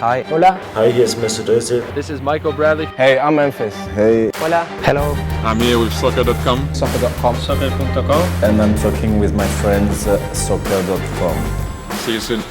Hi. Hola. Hi, hier ist Mr. Döse. This is Michael Bradley. Hey, I'm Memphis. Hey. Hola. Hello. I'm here with soccer.com. Soccer.com. Soccer.com. And I'm talking with my friends soccer.com. See you soon.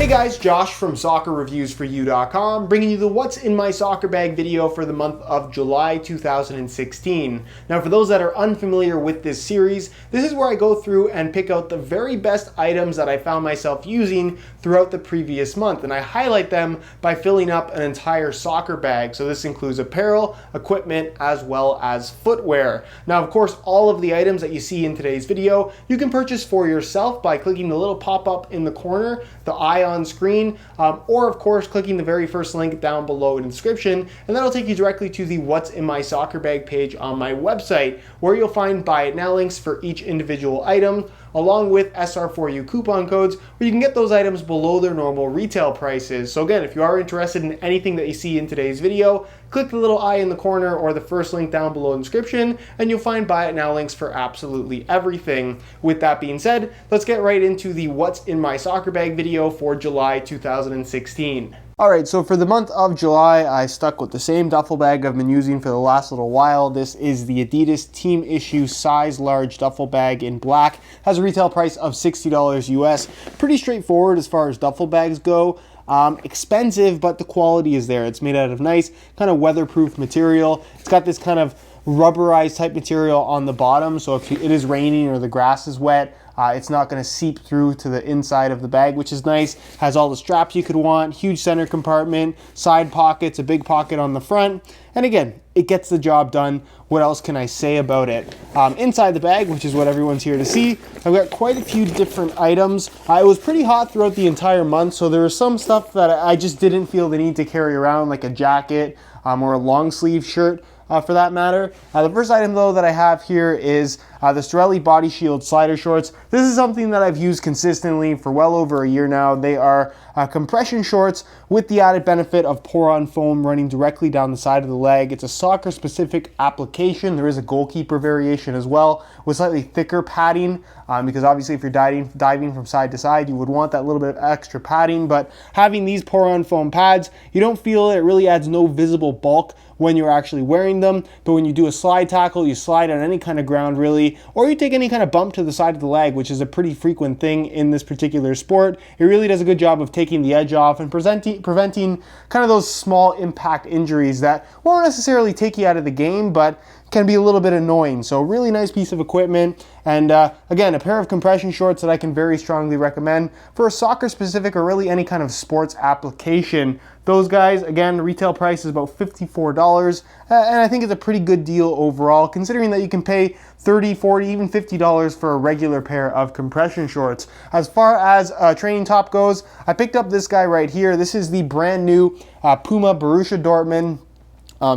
Hey guys, Josh from SoccerReviewsForYou.com, bringing you the What's in My Soccer Bag video for the month of July 2016. Now for those that are unfamiliar with this series, this is where I go through and pick out the very best items that I found myself using throughout the previous month, and I highlight them by filling up an entire soccer bag. So this includes apparel, equipment, as well as footwear. Now of course, all of the items that you see in today's video, you can purchase for yourself by clicking the little pop-up in the corner, the eye on screen, or of course clicking the very first link down below in the description, and that'll take you directly to the What's in My Soccer Bag page on my website, where you'll find buy it now links for each individual item, along with SR4U coupon codes where you can get those items below their normal retail prices. So again, if you are interested in anything that you see in today's video, click the little eye in the corner or the first link down below in the description, and you'll find buy it now links for absolutely everything. With that being said, let's get right into the What's in My Soccer Bag video for July 2016. Alright, so for the month of July, I stuck with the same duffel bag I've been using for the last little while. This is the Adidas Team Issue Size Large Duffel Bag in black. Has a retail price of $60 US. Pretty straightforward as far as duffel bags go. Expensive, but the quality is there. It's made out of nice, kind of weatherproof material. It's got this kind of rubberized type material on the bottom, so if it is raining or the grass is wet, it's not going to seep through to the inside of the bag, which is nice. Has all the straps you could want, huge center compartment, side pockets, a big pocket on the front, and again, it gets the job done. What else can I say about it? Inside the bag, which is what everyone's here to see, I've got quite a few different items. It was pretty hot throughout the entire month, so there was some stuff that I just didn't feel the need to carry around, like a jacket or a long sleeve shirt. For that matter. The first item though that I have here is the Sorelli Body Shield Slider Shorts. This is something that I've used consistently for well over a year now. They are compression shorts with the added benefit of pour-on foam running directly down the side of the leg. It's a soccer specific application. There is a goalkeeper variation as well with slightly thicker padding because obviously if you're diving from side to side, you would want that little bit of extra padding, but having these pour-on foam pads, you don't feel it. It really adds no visible bulk when you're actually wearing them, but when you do a slide tackle, you slide on any kind of ground really, or you take any kind of bump to the side of the leg, which is a pretty frequent thing in this particular sport. It really does a good job of taking the edge off and preventing kind of those small impact injuries that won't necessarily take you out of the game, but can be a little bit annoying. So really nice piece of equipment, and again, a pair of compression shorts that I can very strongly recommend for a soccer specific or really any kind of sports application. Those guys, again, retail price is about $54, and I think it's a pretty good deal overall, considering that you can pay $30, $40, even $50 for a regular pair of compression shorts. As far as a training top goes, I picked up this guy right here. This is the brand new Puma Borussia Dortmund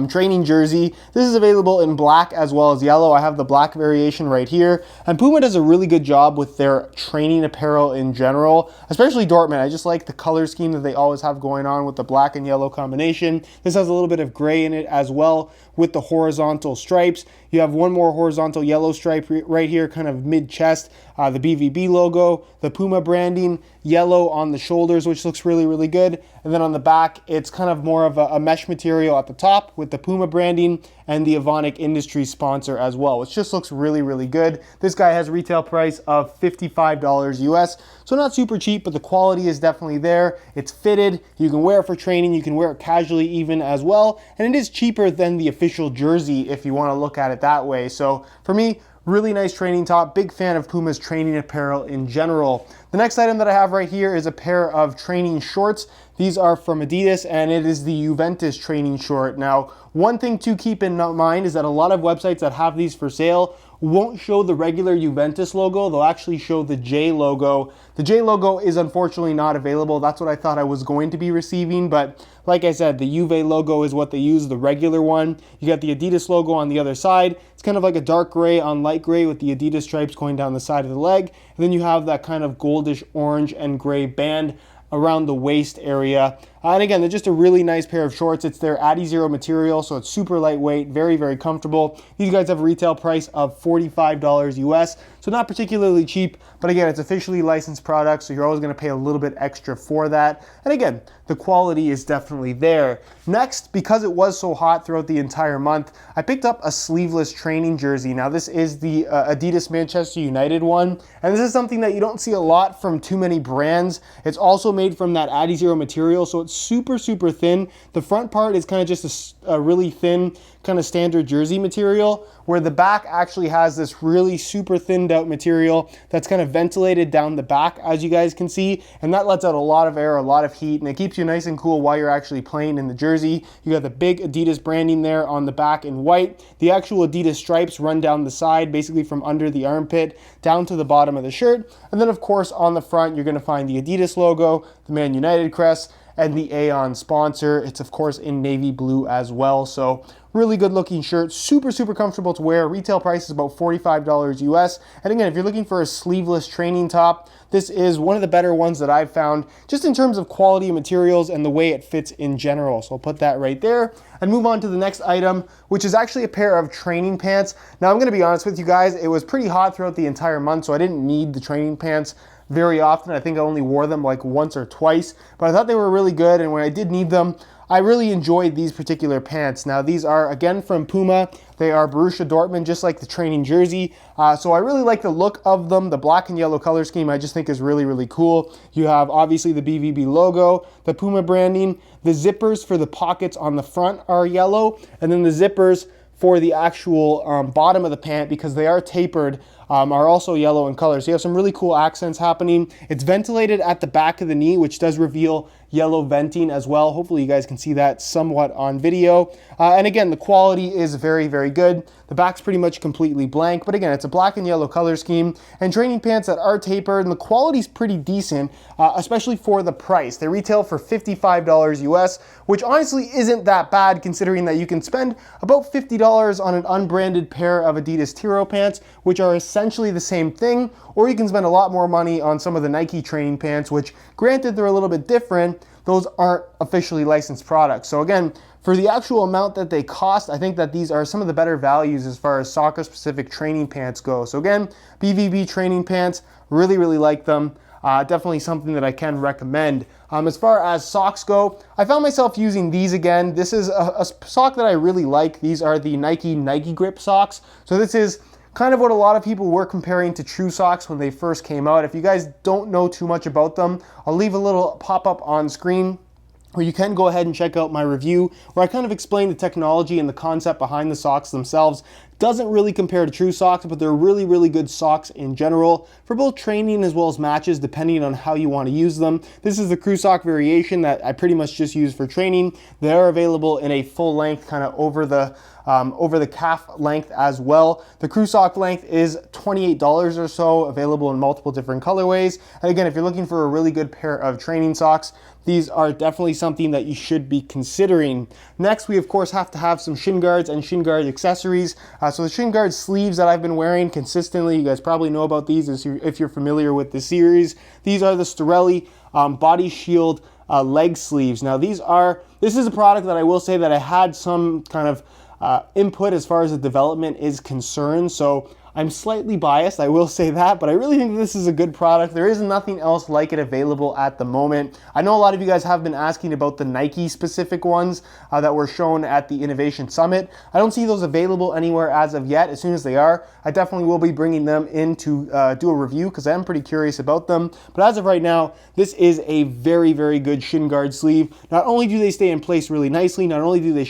training jersey. This is available in black as well as yellow. I have the black variation right here, and Puma does a really good job with their training apparel in general, especially Dortmund. I just like the color scheme that they always have going on with the black and yellow combination. This has a little bit of gray in it as well with the horizontal stripes. You have one more horizontal yellow stripe right here, kind of mid-chest, the BVB logo, the Puma branding, yellow on the shoulders, which looks really, really good. And then on the back, it's kind of more of a mesh material at the top with the Puma branding and the Evonik Industries sponsor as well, which just looks really, really good. This guy has a retail price of $55 US, so not super cheap, but the quality is definitely there. It's fitted, you can wear it for training, you can wear it casually even as well, and it is cheaper than the official jersey if you want to look at it that way. So for me, really nice training top. Big fan of Puma's training apparel in general. The next item that I have right here is a pair of training shorts. These are from Adidas, and it is the Juventus training short. Now, one thing to keep in mind is that a lot of websites that have these for sale won't show the regular Juventus logo. They'll actually show the J logo. The J logo is unfortunately not available. That's what I thought I was going to be receiving, but like I said, the Juve logo is what they use, the regular one. You got the Adidas logo on the other side. It's kind of like a dark gray on light gray with the Adidas stripes going down the side of the leg. And then you have that kind of goldish orange and gray band around the waist area. And again, they're just a really nice pair of shorts. It's their Adizero material, so it's super lightweight, very, very comfortable. These guys have a retail price of $45 US, so not particularly cheap, but again, it's officially licensed product, so you're always gonna pay a little bit extra for that. And again, the quality is definitely there. Next, because it was so hot throughout the entire month, I picked up a sleeveless training jersey. Now this is the Adidas Manchester United one, and this is something that you don't see a lot from too many brands. It's also made from that Adizero material, so it's super, super thin. The front part is kind of just a really thin, kind of standard jersey material, where the back actually has this really super thinned out material that's kind of ventilated down the back, as you guys can see, and that lets out a lot of air, a lot of heat, and it keeps you nice and cool while you're actually playing in the jersey. You got the big Adidas branding there on the back in white. The actual Adidas stripes run down the side, basically from under the armpit down to the bottom of the shirt. And then of course on the front, you're gonna find the Adidas logo, the Man United crest, and the Aeon sponsor. It's of course in navy blue as well. So really good looking shirt, super, super comfortable to wear. Retail price is about $45 US. And again, if you're looking for a sleeveless training top, this is one of the better ones that I've found, just in terms of quality of materials and the way it fits in general. So I'll put that right there and move on to the next item, which is actually a pair of training pants. Now I'm gonna be honest with you guys, it was pretty hot throughout the entire month, so I didn't need the training pants very often. I think I only wore them like once or twice, but I thought they were really good, and when I did need them, I really enjoyed these particular pants. Now these are again from Puma. They are Borussia Dortmund, just like the training jersey. So I really like the look of them. The black and yellow color scheme I just think is really, really cool. You have obviously the BVB logo, the Puma branding. The zippers for the pockets on the front are yellow, and then the zippers for the actual bottom of the pant, because they are tapered, are also yellow in color. So you have some really cool accents happening. It's ventilated at the back of the knee, which does reveal yellow venting as well. Hopefully you guys can see that somewhat on video. And again, the quality is very, very good. The back's pretty much completely blank, but again, it's a black and yellow color scheme, and training pants that are tapered, and the quality's pretty decent, especially for the price. They retail for $55 US, which honestly isn't that bad considering that you can spend about $50 on an unbranded pair of Adidas Tiro pants, which are essentially the same thing, or you can spend a lot more money on some of the Nike training pants, which granted they're a little bit different. Those aren't officially licensed products. So again, for the actual amount that they cost, I think that these are some of the better values as far as soccer specific training pants go. So again, BVB training pants, really, really like them. Definitely something that I can recommend. As far as socks go, I found myself using these again. This is a sock that I really like. These are the Nike Grip socks. So this is kind of what a lot of people were comparing to True Socks when they first came out. If you guys don't know too much about them, I'll leave a little pop-up on screen where you can go ahead and check out my review, where I kind of explain the technology and the concept behind the socks themselves. Doesn't really compare to True Socks, but they're really, really good socks in general for both training as well as matches, depending on how you want to use them. This is the Crew Sock variation that I pretty much just use for training. They are available in a full length, kind of over the calf length as well. The Crew Sock length is $28 or so, available in multiple different colorways. And again, if you're looking for a really good pair of training socks, these are definitely something that you should be considering. Next, we of course have to have some shin guards and shin guard accessories. So the shin guard sleeves that I've been wearing consistently, you guys probably know about these if you're familiar with the series. These are the Storelli Body Shield leg sleeves. Now this is a product that I will say that I had some kind of input as far as the development is concerned. So I'm slightly biased, I will say that, but I really think this is a good product. There is nothing else like it available at the moment. I know a lot of you guys have been asking about the Nike specific ones that were shown at the Innovation Summit. I don't see those available anywhere as of yet. As soon as they are, I definitely will be bringing them in to do a review because I'm pretty curious about them. But as of right now, this is a very, very good shin guard sleeve. Not only do they stay in place really nicely, not only do they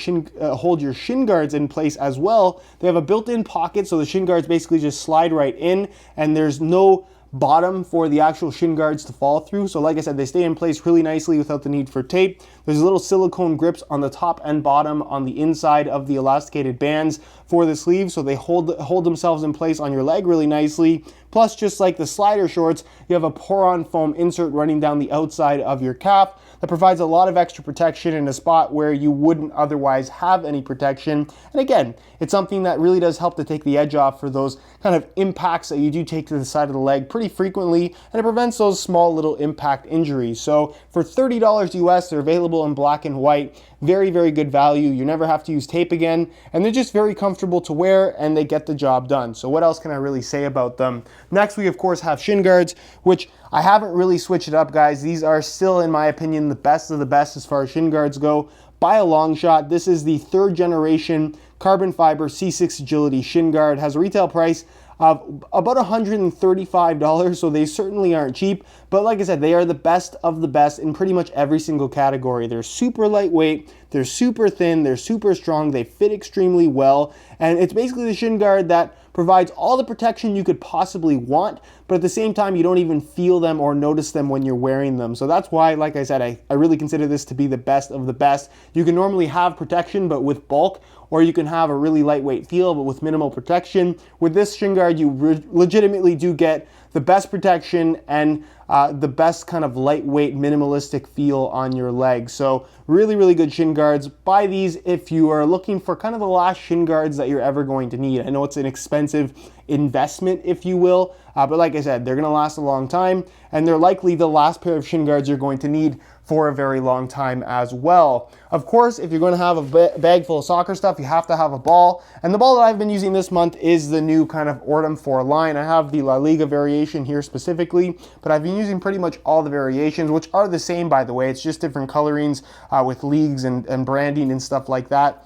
hold your shin guards in place as well, they have a built-in pocket, so the shin guards basically just slide right in, and there's no bottom for the actual shin guards to fall through. So like I said, they stay in place really nicely without the need for tape. There's little silicone grips on the top and bottom on the inside of the elasticated bands for the sleeve, so they hold themselves in place on your leg really nicely. Plus, just like the slider shorts, you have a pour-on foam insert running down the outside of your calf that provides a lot of extra protection in a spot where you wouldn't otherwise have any protection. And again, it's something that really does help to take the edge off for those kind of impacts that you do take to the side of the leg pretty frequently, and it prevents those small little impact injuries. So for $30 US, they're available in black and white. Very, very good value. You never have to use tape again, and they're just very comfortable to wear, and they get the job done. So what else can I really say about them? Next, we of course have shin guards, which I haven't really switched it up, guys. These are still, in my opinion, the best of the best as far as shin guards go by a long shot. This is the 3rd generation carbon fiber C6 Agility shin guard. Has a retail price of about $135, so they certainly aren't cheap, but like I said, they are the best of the best in pretty much every single category. They're super lightweight, they're super thin, they're super strong, they fit extremely well, and it's basically the shin guard that provides all the protection you could possibly want, but at the same time, you don't even feel them or notice them when you're wearing them. So that's why, like I said, I really consider this to be the best of the best. You can normally have protection, but with bulk, or you can have a really lightweight feel, but with minimal protection. With this shin guard, you legitimately do get the best protection and the best kind of lightweight, minimalistic feel on your leg. So really, really good shin guards. Buy these if you are looking for kind of the last shin guards that you're ever going to need. I know it's an expensive investment, if you will, but like I said, they're gonna last a long time, and they're likely the last pair of shin guards you're going to need for a very long time as well. Of course, if you're going to have a bag full of soccer stuff, you have to have a ball. And the ball that I've been using this month is the new kind of Ortem 4 line. I have the La Liga variation here specifically, but I've been using pretty much all the variations, which are the same, by the way. It's just different colorings with leagues and branding and stuff like that.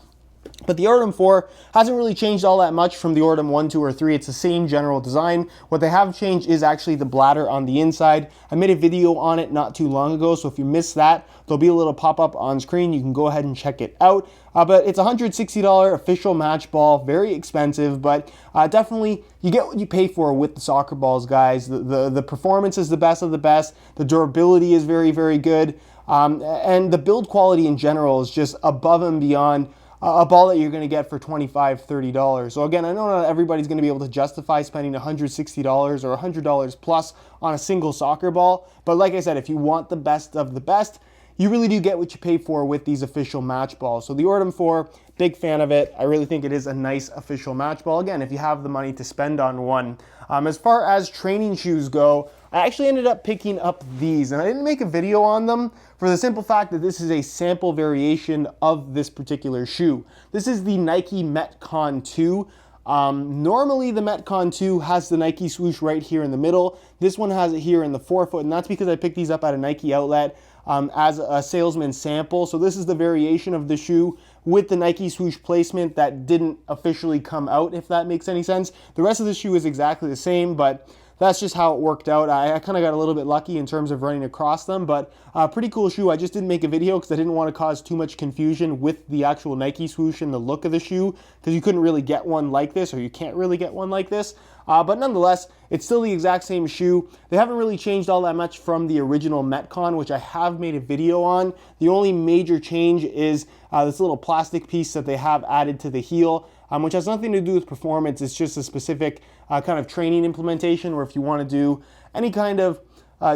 But the Ortem 4 hasn't really changed all that much from the Ortem 1, 2, or 3. It's the same general design. What they have changed is actually the bladder on the inside. I made a video on it not too long ago, so if you missed that, there'll be a little pop-up on screen. You can go ahead and check it out. But it's a $160 official match ball, very expensive, but definitely you get what you pay for with the soccer balls, guys. The performance is the best of the best. The durability is very, very good. And the build quality in general is just above and beyond a ball that you're going to get for $25, $30. So again, I know not everybody's going to be able to justify spending $160 or $100 plus on a single soccer ball. But like I said, if you want the best of the best, you really do get what you pay for with these official match balls. So the Ortem 4, big fan of it. I really think it is a nice official match ball. Again, if you have the money to spend on one. As far as training shoes go, I actually ended up picking up these, and I didn't make a video on them for the simple fact that this is a sample variation of this particular shoe. This is the Nike Metcon 2. Normally the Metcon 2 has the Nike swoosh right here in the middle. This one has it here in the forefoot, and that's because I picked these up at a Nike outlet as a salesman sample. So this is the variation of the shoe with the Nike swoosh placement that didn't officially come out, if that makes any sense. The rest of the shoe is exactly the same, but that's just how it worked out. I kind of got a little bit lucky in terms of running across them, but pretty cool shoe. I just didn't make a video because I didn't want to cause too much confusion with the actual Nike swoosh and the look of the shoe, because you couldn't really get one like this, or you can't really get one like this. But nonetheless, it's still the exact same shoe. They haven't really changed all that much from the original Metcon, which I have made a video on. The only major change is this little plastic piece that they have added to the heel, which has nothing to do with performance. It's just a specific kind of training implementation, where if you want to do any kind of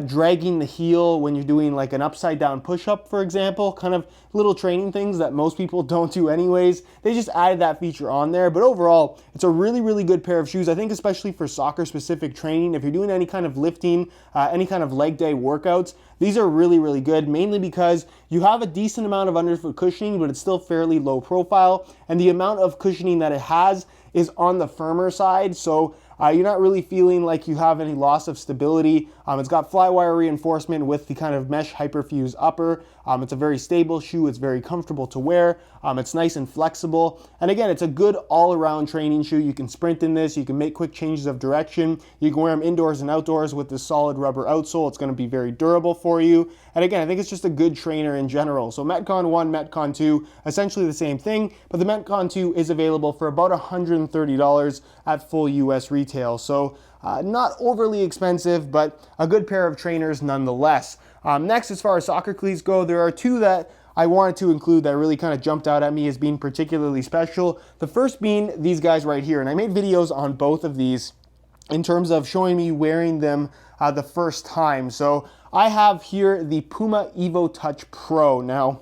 dragging the heel when you're doing like an upside down push-up, for example, kind of little training things that most people don't do anyways. They just added that feature on there. But overall, it's a really, really good pair of shoes. I think especially for soccer specific training, if you're doing any kind of lifting, any kind of leg day workouts, these are really, really good, mainly because you have a decent amount of underfoot cushioning, but it's still fairly low profile. And the amount of cushioning that it has is on the firmer side. So you're not really feeling like you have any loss of stability. It's got flywire reinforcement with the kind of mesh hyperfuse upper. It's a very stable shoe. It's very comfortable to wear. It's nice and flexible. And again, it's a good all-around training shoe. You can sprint in this. You can make quick changes of direction. You can wear them indoors and outdoors with this solid rubber outsole. It's going to be very durable for you. And again, I think it's just a good trainer in general. So Metcon 1, Metcon 2, essentially the same thing, but the Metcon 2 is available for about $130 at full US retail. So not overly expensive, but a good pair of trainers nonetheless. Next, as far as soccer cleats go, there are two that I wanted to include that really kind of jumped out at me as being particularly special. The first being these guys right here, and I made videos on both of these in terms of showing me wearing them the first time. So I have here the Puma Evo Touch Pro. Now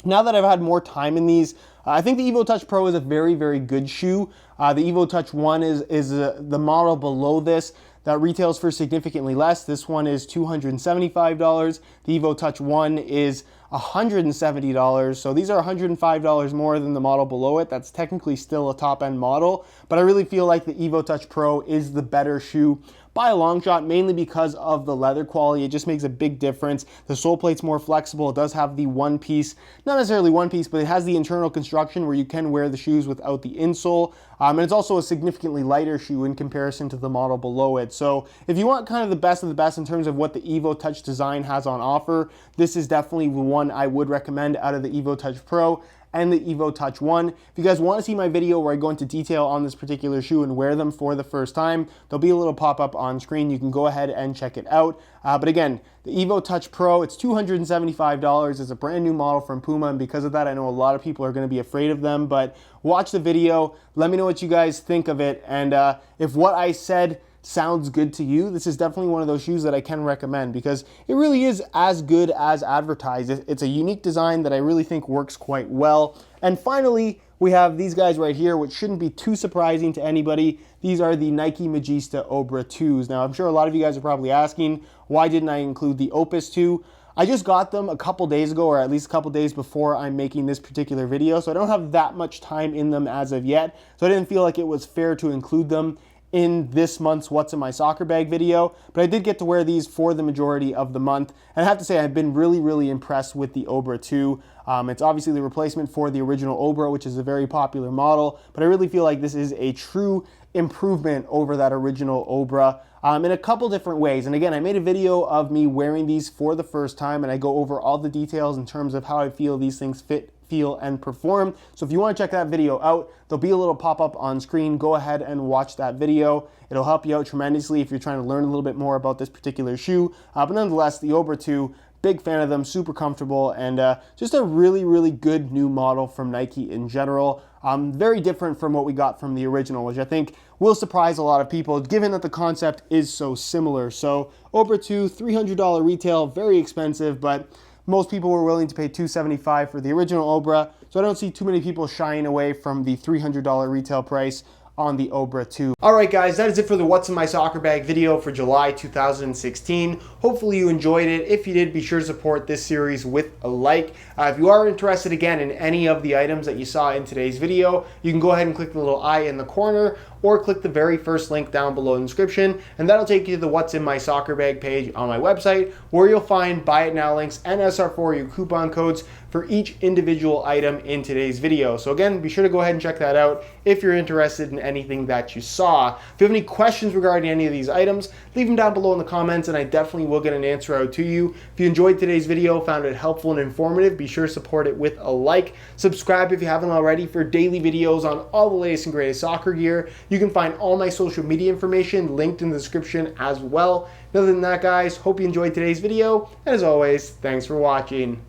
that I've had more time in these, I think the Evo Touch Pro is a very, very good shoe. The Evo Touch 1 is the model below this that retails for significantly less. This one is $275. The Evo Touch 1 is $170. So these are $105 more than the model below it. That's technically still a top-end model, but I really feel like the Evo Touch Pro is the better shoe by a long shot, mainly because of the leather quality. It just makes a big difference. The sole plate's more flexible. It does have the one piece, not necessarily one piece, but it has the internal construction where you can wear the shoes without the insole. And it's also a significantly lighter shoe in comparison to the model below it. So if you want kind of the best of the best in terms of what the Evo Touch design has on offer, this is definitely the one I would recommend out of the Evo Touch Pro and the Evo Touch 1. If you guys want to see my video where I go into detail on this particular shoe and wear them for the first time, there'll be a little pop-up on screen. You can go ahead and check it out. But again, the Evo Touch Pro, it's $275. It's a brand new model from Puma, and because of that, I know a lot of people are going to be afraid of them, but watch the video. Let me know what you guys think of it, and if what I said sounds good to you, this is definitely one of those shoes that I can recommend because it really is as good as advertised. It's a unique design that I really think works quite well. And finally, we have these guys right here, which shouldn't be too surprising to anybody. These are the Nike Magista Obra 2s. Now, I'm sure a lot of you guys are probably asking, why didn't I include the Opus 2? I just got them a couple days ago, or at least a couple days before I'm making this particular video, so I don't have that much time in them as of yet. So I didn't feel like it was fair to include them in this month's What's in My Soccer Bag video, but I did get to wear these for the majority of the month, and I have to say I've been really, really impressed with the Obra 2. It's obviously the replacement for the original Obra, which is a very popular model, but I really feel like this is a true improvement over that original Obra in a couple different ways. And again, I made a video of me wearing these for the first time, and I go over all the details in terms of how I feel these things fit, feel, and perform. So if you want to check that video out, there'll be a little pop-up on screen. Go ahead and watch that video. It'll help you out tremendously if you're trying to learn a little bit more about this particular shoe. But nonetheless, the Obra 2, big fan of them, super comfortable, and just a really, really good new model from Nike in general. Very different from what we got from the original, which I think will surprise a lot of people, given that the concept is so similar. So Obra 2, $300 retail, very expensive, but most people were willing to pay $275 for the original Obra, so I don't see too many people shying away from the $300 retail price on the Obra 2. Alright guys, that is it for the What's in My Soccer Bag video for July 2016. Hopefully you enjoyed it. If you did, be sure to support this series with a like. If you are interested again in any of the items that you saw in today's video, you can go ahead and click the little I in the corner or click the very first link down below in the description, and that'll take you to the What's in My Soccer Bag page on my website, where you'll find buy it now links and SR4U coupon codes for each individual item in today's video. So again, be sure to go ahead and check that out if you're interested in anything that you saw. If you have any questions regarding any of these items, leave them down below in the comments and I definitely will get an answer out to you. If you enjoyed today's video, found it helpful and informative, be sure to support it with a like. Subscribe if you haven't already for daily videos on all the latest and greatest soccer gear. You can find all my social media information linked in the description as well. Other than that, guys, hope you enjoyed today's video, and as always, thanks for watching.